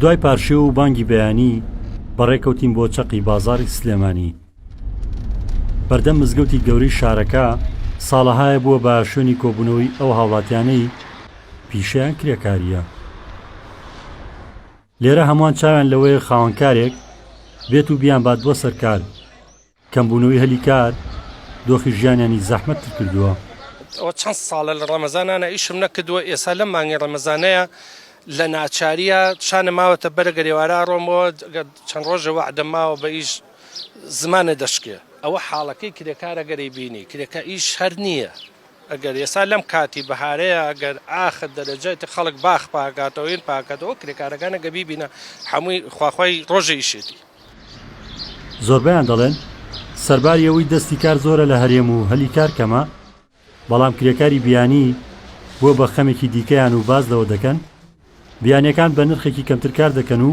دوای پارشێ و بانگی بەیانی بەڕێکەوتین بۆ چەقی بازاڕی سلێمانی. بەردەم مزگەوتی گەورەی شارەکە ساڵەهایە بووە بە شوێنی کۆبوونەوەی ئەو هاوڵاتیانەی پیشەیان کرێکاریە. لێرە هەمووان چاویان لەوەی خاوەنکارێک بێت و بیان بات بۆ سەرکار. کەمبوونەوەی هەلیکار دۆخی ژیانیانی زەحمەتتر کردووە. ئەوە چەند ساڵە لە ڕەمەزانانە ئیشم نەکردووە، ئێستا لەم مانگی ڕەمەزانەیە لە ناچاریە شانە ماوەتە بەرە گەرێوارە ڕۆمەوە چەند ڕۆژە وەعدە ماوە بە ئیش زمانە دەشکێ. ئەوە حاڵەکەی کرێکارە گەرەی بینی کرێکە ئیش هەر نییە. ئەگەر ئێستا لەم کاتی بەهارەیە ئەگەر ئاخر دەرەجێتی خەڵک باخ پاکاتەوەین پاکاتەوە کرێکارەکانە گەبی بینە هەمووی خواخوای ڕۆژە ئیشێتی. زۆربەیان دەڵێن سەرباری ئەوەی دەستی کار زۆرە لە هەرێم و هەلی کار کەمە، بەڵام کرێکاری بیانی بۆ بە خەمێکی دیکەیان و باز لەوە دەکەن بیانیەکان بە نرخێکی کەمتر کار دەکەن و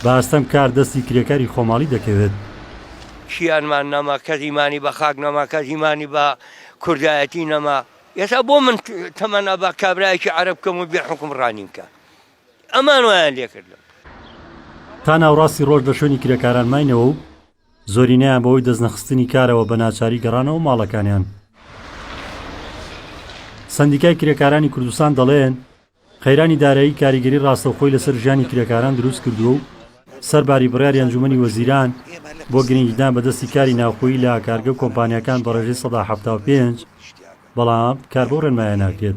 بە ئەستەم کار دەستی کرێکاری خۆماڵی دەکەوێت. شیانمان نەما، کەس ئیمانی بە خاک نەما، کەس ئیمانی بە کوردایەتی نەما. ئێستا بۆ من تەمەنا بە کابرایەکی عەرەب بکەم و بێ حوکمڕانی بکە. ئەمان وایان لێ کردم. تا ناوڕاستی ڕۆژ لە شوێنی کرێکاران ماینەوە و زۆرینەیان بەوەی دەستنەخستنی کارەوە بە ناچاری گەڕانەوە ماڵەکانیان. سەندیکای کرێکارانی کوردستان دەڵێن خەیرانی دارایی کاریگەری ڕاستەوخۆی لەسەر ژیانی کرێکاران دروست کردووە و سەرباری بڕیاری ئەنجومەنی وەزیران بۆ گرنگیدان بەدەستی کاری ناوخۆیی لە کارگە و کۆمپانیەکان بە ڕێژەی 175، بەڵام کار بۆ ڕێنمایە ناکرێت.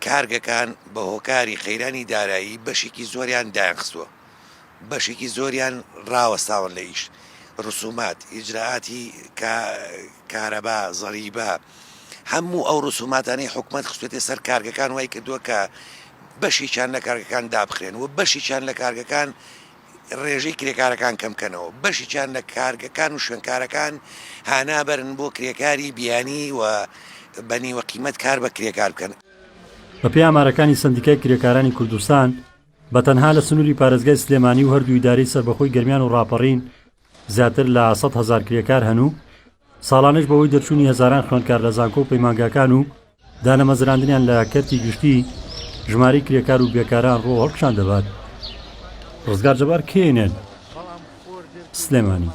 کارگەکان بە هۆکاری خەیرانی دارایی بەشێکی زۆریان دایانخستووە، بەشێکی زۆریان ڕاوەستاون لە ئیش، ڕسومات، ئیجراعاتی کارەبا، زەریبە، هەموو ئەو ڕسوماتانەی حکومەت خستوێتە سەر کارگەکان وای کردووە کە بەشیچان لە کارگەکان دابخرێن و بەشیچان لە کارگەکان ڕێژەی کرێکارەکان کەمکەنەوە، بەشیچان لە کارگەکان و شوێنکارەکان هانابەرن بۆ کرێکاری بیانی و بەنیوە قیمەت کار بە کرێکار بکەن. بە پێی ئامارەکانی سەندیکای کرێکارانی کوردستان بە تەنها لە سنووری پارێزگای سلێمانی و هەردوو ئیدارەی سەربەخۆی گەرمیان و ڕاپەڕین زیاتر لە 100,000 کرێکار هەن و ساڵانەش بەوەی دەرچوونی هەزاران خوێندکار لە زانکۆ و پەیمانگاکان و دانەمەزراندنیان لە کەرتی گشتی ژمارەی کرێکار و بێکاران ڕۆ هەڵکشان دەبات. ڕزگار جەبار کێنێن سلێمانی.